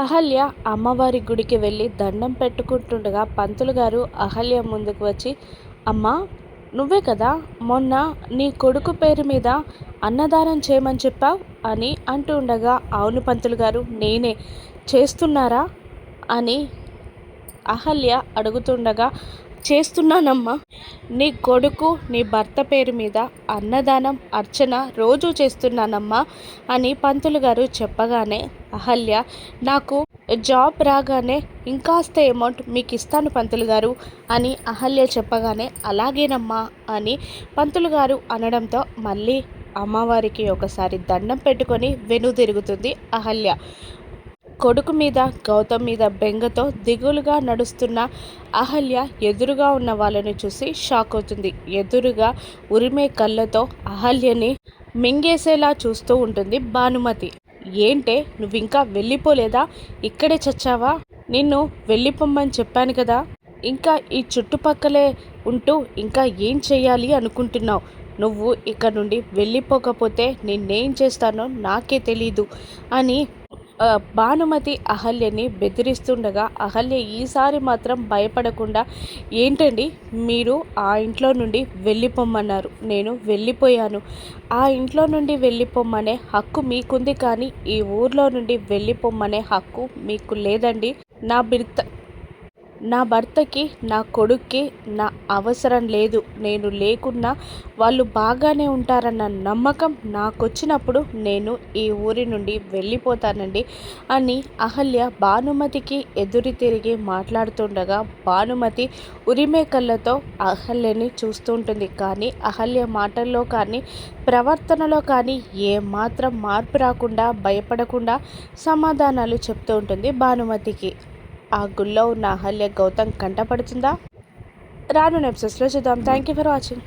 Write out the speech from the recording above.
అహల్య అమ్మవారి గుడికి వెళ్ళి దండం పెట్టుకుంటుండగా పంతులు గారు అహల్య ముందుకు వచ్చి, అమ్మా, నువ్వే కదా మొన్న నీ కొడుకు పేరు మీద అన్నదానం చేయమని చెప్పావు అని అంటూ ఉండగా, అవును పంతులు గారు, నేనే. చేస్తున్నారా అని అహల్య అడుగుతుండగా, చేస్తున్నానమ్మా. నీ కొడుకు నీ భర్త పేరు మీద అన్నదానం అర్చన రోజు చేస్తున్నానమ్మా అని పంతులు గారు చెప్పగానే, అహల్య, నాకు జాబ్ రాగానే ఇంకాస్త అమౌంట్ మీకు ఇస్తాను పంతులు గారు అని అహల్య చెప్పగానే, అలాగేనమ్మా అని పంతులు గారు అనడంతో మళ్ళీ అమ్మవారికి ఒకసారి దండం పెట్టుకొని వెనుదిరుగుతుంది అహల్య. కొడుకు మీద గౌతమ్ మీద బెంగతో దిగులుగా నడుస్తున్న అహల్య ఎదురుగా ఉన్న వాళ్ళని చూసి షాక్ అవుతుంది. ఎదురుగా ఉరిమే కళ్ళతో అహల్యని మింగేసేలా చూస్తూ ఉంటుంది భానుమతి. ఏంటే, నువ్వింకా వెళ్ళిపోలేదా? ఇక్కడే చచ్చావా? నిన్ను వెళ్ళిపోమ్మని చెప్పాను కదా. ఇంకా ఈ చుట్టుపక్కలే ఉంటూ ఇంకా ఏం చెయ్యాలి అనుకుంటున్నావు? నువ్వు ఇక్కడ నుండి వెళ్ళిపోకపోతే నేనేం చేస్తానో నాకే తెలీదు అని భానుమతి అహల్యని బెదిరిస్తుండగా, అహల్య ఈసారి మాత్రం భయపడకుండా, ఏంటండి మీరు ఆ ఇంట్లో నుండి వెళ్ళిపోమ్మన్నారు, నేను వెళ్ళిపోయాను. ఆ ఇంట్లో నుండి వెళ్ళిపోమ్మనే హక్కు మీకుంది, కానీ ఈ ఊర్లో నుండి వెళ్ళిపోమ్మనే హక్కు మీకు లేదండి. నా భర్తకి నా కొడుక్కి నా అవసరం లేదు. నేను లేకున్నా వాళ్ళు బాగానే ఉంటారన్న నమ్మకం నాకొచ్చినప్పుడు నేను ఈ ఊరి నుండి వెళ్ళిపోతానండి అని అహల్య భానుమతికి ఎదురు తిరిగి మాట్లాడుతుండగా, భానుమతి ఉరిమే కళ్ళతో అహల్యని చూస్తూ ఉంటుంది. కానీ అహల్య మాటల్లో కానీ ప్రవర్తనలో కానీ ఏమాత్రం మార్పు రాకుండా భయపడకుండా సమాధానాలు చెప్తూ ఉంటుంది భానుమతికి. ఆ గుళ్ళో ఉన్న అహల్య గౌతమ్ కంటపడుతుందా? రాను ఎపిసోడ్స్లో చూద్దాం. Thank you for watching.